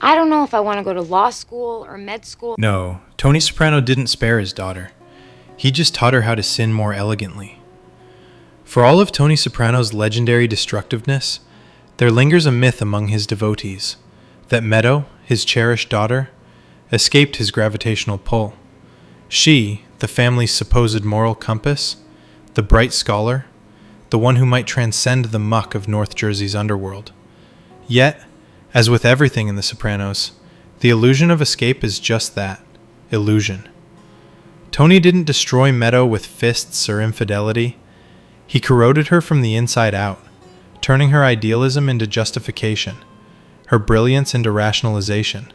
I don't know if I want to go to law school or med school. No, Tony Soprano didn't spare his daughter. He just taught her how to sin more elegantly. For all of Tony Soprano's legendary destructiveness, there lingers a myth among his devotees that Meadow, his cherished daughter, escaped his gravitational pull. She, the family's supposed moral compass, the bright scholar, the one who might transcend the muck of North Jersey's underworld. Yet, as with everything in The Sopranos, the illusion of escape is just that, illusion. Tony didn't destroy Meadow with fists or infidelity. He corroded her from the inside out, turning her idealism into justification, her brilliance into rationalization,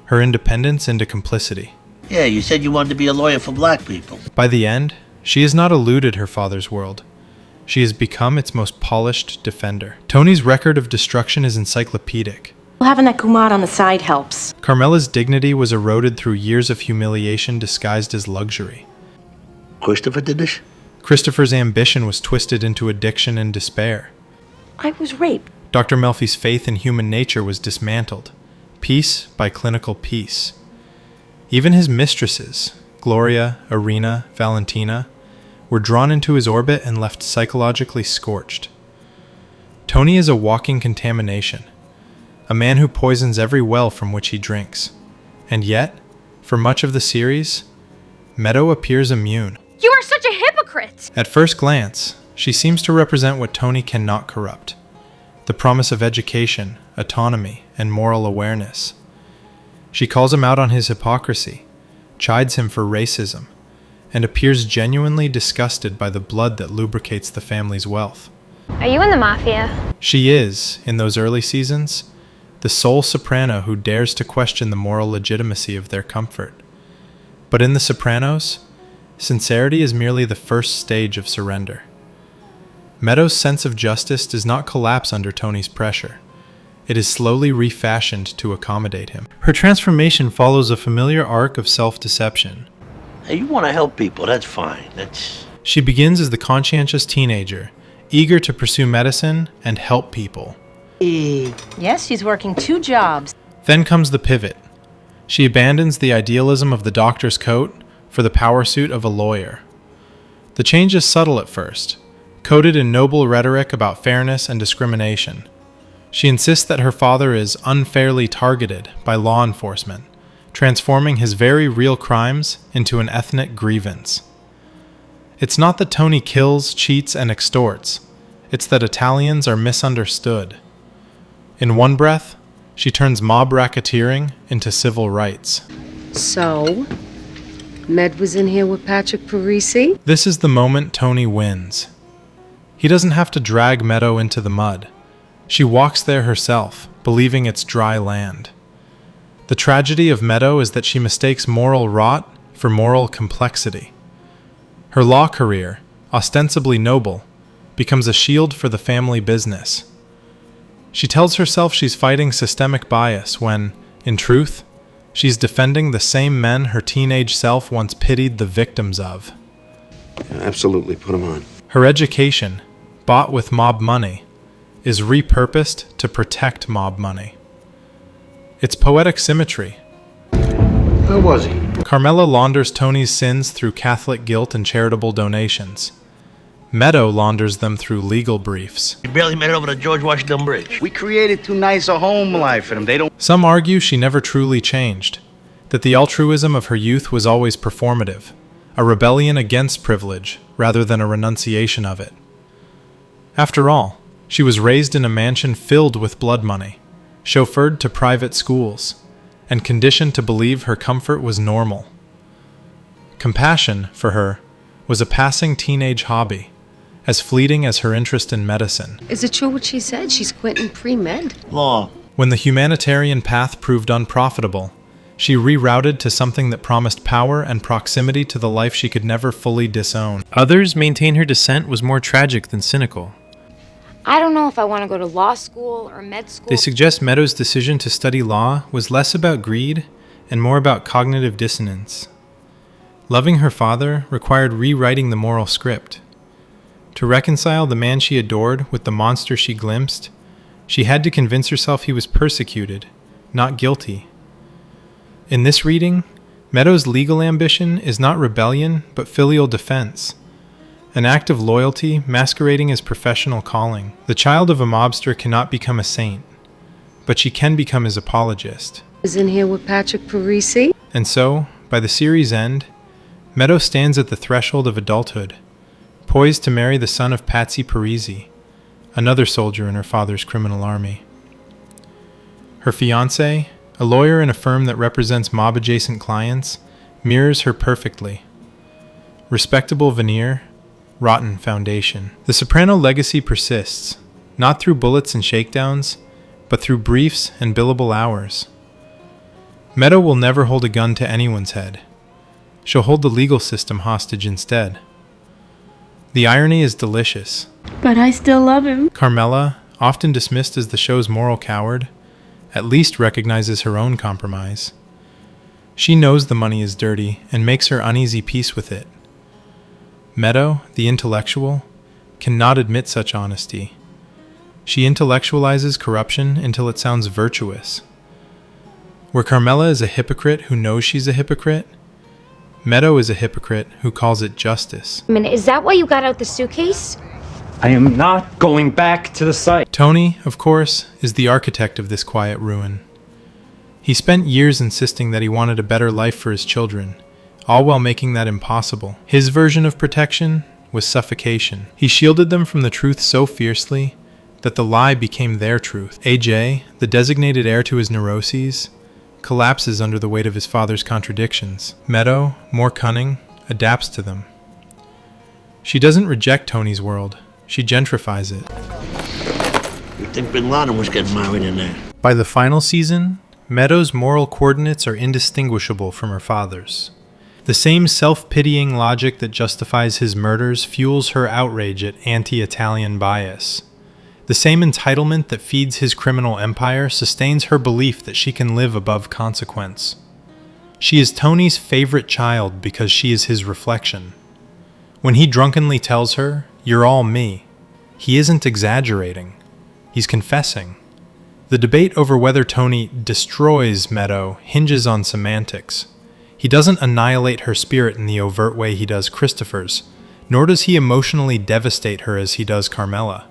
her independence into complicity. Yeah, you said you wanted to be a lawyer for black people. By the end, she has not eluded her father's world. She has become its most polished defender. Tony's record of destruction is encyclopedic. Having that Kumar on the side helps. Carmela's dignity was eroded through years of humiliation disguised as luxury. Christopher did this? Christopher's ambition was twisted into addiction and despair. I was raped. Dr. Melfi's faith in human nature was dismantled, piece by clinical piece. Even his mistresses, Gloria, Irina, Valentina, were drawn into his orbit and left psychologically scorched. Tony is a walking contamination, a man who poisons every well from which he drinks. And yet, for much of the series, Meadow appears immune. You are such a hypocrite! At first glance, she seems to represent what Tony cannot corrupt: the promise of education, autonomy, and moral awareness. She calls him out on his hypocrisy, chides him for racism, and appears genuinely disgusted by the blood that lubricates the family's wealth. Are you in the mafia? She is, in those early seasons, the sole soprano who dares to question the moral legitimacy of their comfort. But in The Sopranos, sincerity is merely the first stage of surrender. Meadow's sense of justice does not collapse under Tony's pressure. It is slowly refashioned to accommodate him. Her transformation follows a familiar arc of self-deception. Hey, you want to help people, that's fine. She begins as the conscientious teenager, eager to pursue medicine and help people. Yes, she's working 2 jobs. Then comes the pivot. She abandons the idealism of the doctor's coat for the power suit of a lawyer. The change is subtle at first, coated in noble rhetoric about fairness and discrimination. She insists that her father is unfairly targeted by law enforcement, transforming his very real crimes into an ethnic grievance. It's not that Tony kills, cheats, and extorts. It's that Italians are misunderstood. In one breath, she turns mob racketeering into civil rights. So, Med was in here with Patrick Parisi? This is the moment Tony wins. He doesn't have to drag Meadow into the mud. She walks there herself, believing it's dry land. The tragedy of Meadow is that she mistakes moral rot for moral complexity. Her law career, ostensibly noble, becomes a shield for the family business. She tells herself she's fighting systemic bias when, in truth, she's defending the same men her teenage self once pitied the victims of. Yeah, absolutely, put them on. Her education, bought with mob money, is repurposed to protect mob money. It's poetic symmetry. Where was he? Carmela launders Tony's sins through Catholic guilt and charitable donations. Meadow launders them through legal briefs. You barely made it over the George Washington Bridge. We created too nice a home life for them. They don't... Some argue she never truly changed, that the altruism of her youth was always performative, a rebellion against privilege rather than a renunciation of it. After all, she was raised in a mansion filled with blood money, chauffeured to private schools, and conditioned to believe her comfort was normal. Compassion, for her, was a passing teenage hobby, as fleeting as her interest in medicine. Is it true what she said? She's quitting pre-med? Law. When the humanitarian path proved unprofitable, she rerouted to something that promised power and proximity to the life she could never fully disown. Others maintain her descent was more tragic than cynical. I don't know if I want to go to law school or med school. They suggest Meadow's decision to study law was less about greed and more about cognitive dissonance. Loving her father required rewriting the moral script. To reconcile the man she adored with the monster she glimpsed, she had to convince herself he was persecuted, not guilty. In this reading, Meadow's legal ambition is not rebellion, but filial defense, an act of loyalty masquerading as professional calling. The child of a mobster cannot become a saint, but she can become his apologist. Was in here with Patrick Parisi? And so, by the series' end, Meadow stands at the threshold of adulthood, poised to marry the son of Patsy Parisi, another soldier in her father's criminal army. Her fiancé, a lawyer in a firm that represents mob-adjacent clients, mirrors her perfectly. Respectable veneer, rotten foundation. The Soprano legacy persists, not through bullets and shakedowns, but through briefs and billable hours. Meadow will never hold a gun to anyone's head. She'll hold the legal system hostage instead. The irony is delicious. But I still love him. Carmela, often dismissed as the show's moral coward, at least recognizes her own compromise. She knows the money is dirty and makes her uneasy peace with it. Meadow, the intellectual, cannot admit such honesty. She intellectualizes corruption until it sounds virtuous. Where Carmela is a hypocrite who knows she's a hypocrite, Meadow is a hypocrite who calls it justice. I mean, is that why you got out the suitcase? I am not going back to the site. Tony, of course, is the architect of this quiet ruin. He spent years insisting that he wanted a better life for his children, all while making that impossible. His version of protection was suffocation. He shielded them from the truth so fiercely that the lie became their truth. AJ, the designated heir to his neuroses, collapses under the weight of his father's contradictions. Meadow, more cunning, adapts to them. She doesn't reject Tony's world. She gentrifies it. You think Bin Laden was getting married in there? By the final season, Meadow's moral coordinates are indistinguishable from her father's. The same self-pitying logic that justifies his murders fuels her outrage at anti-Italian bias. The same entitlement that feeds his criminal empire sustains her belief that she can live above consequence. She is Tony's favorite child because she is his reflection. When he drunkenly tells her, "You're all me," he isn't exaggerating. He's confessing. The debate over whether Tony destroys Meadow hinges on semantics. He doesn't annihilate her spirit in the overt way he does Christopher's, nor does he emotionally devastate her as he does Carmela.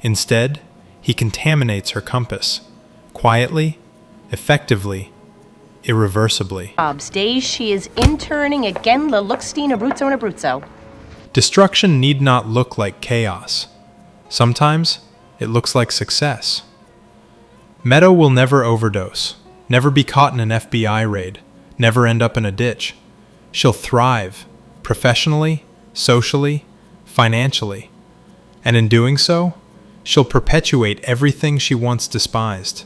Instead, he contaminates her compass, quietly, effectively, irreversibly. Days she is interning again La Luxtine Abruzzo and Abruzzo. Destruction need not look like chaos. Sometimes, it looks like success. Meadow will never overdose, never be caught in an FBI raid, never end up in a ditch. She'll thrive, professionally, socially, financially. And in doing so, she'll perpetuate everything she once despised.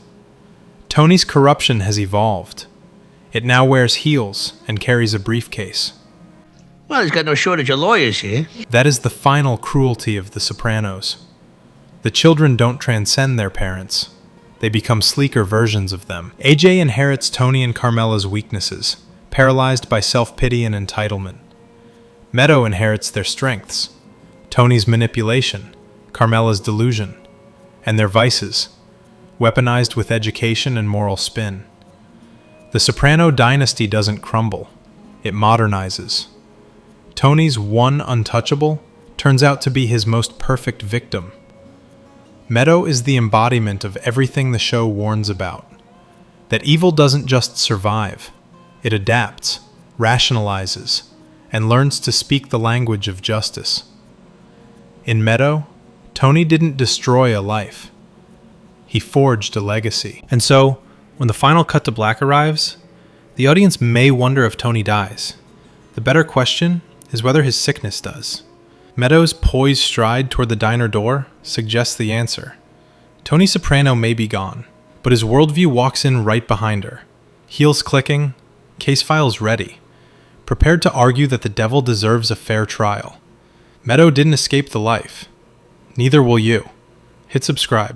Tony's corruption has evolved. It now wears heels and carries a briefcase. Well, he's got no shortage of lawyers here. That is the final cruelty of The Sopranos. The children don't transcend their parents. They become sleeker versions of them. AJ inherits Tony and Carmela's weaknesses, paralyzed by self-pity and entitlement. Meadow inherits their strengths, Tony's manipulation, Carmela's delusion, and their vices, weaponized with education and moral spin. The Soprano dynasty doesn't crumble, it modernizes. Tony's one untouchable turns out to be his most perfect victim. Meadow is the embodiment of everything the show warns about. That evil doesn't just survive, it adapts, rationalizes, and learns to speak the language of justice. In Meadow, Tony didn't destroy a life. He forged a legacy. And so, when the final cut to black arrives, the audience may wonder if Tony dies. The better question is whether his sickness does. Meadow's poised stride toward the diner door suggests the answer. Tony Soprano may be gone, but his worldview walks in right behind her. Heels clicking, case files ready, prepared to argue that the devil deserves a fair trial. Meadow didn't escape the life. Neither will you. Hit subscribe.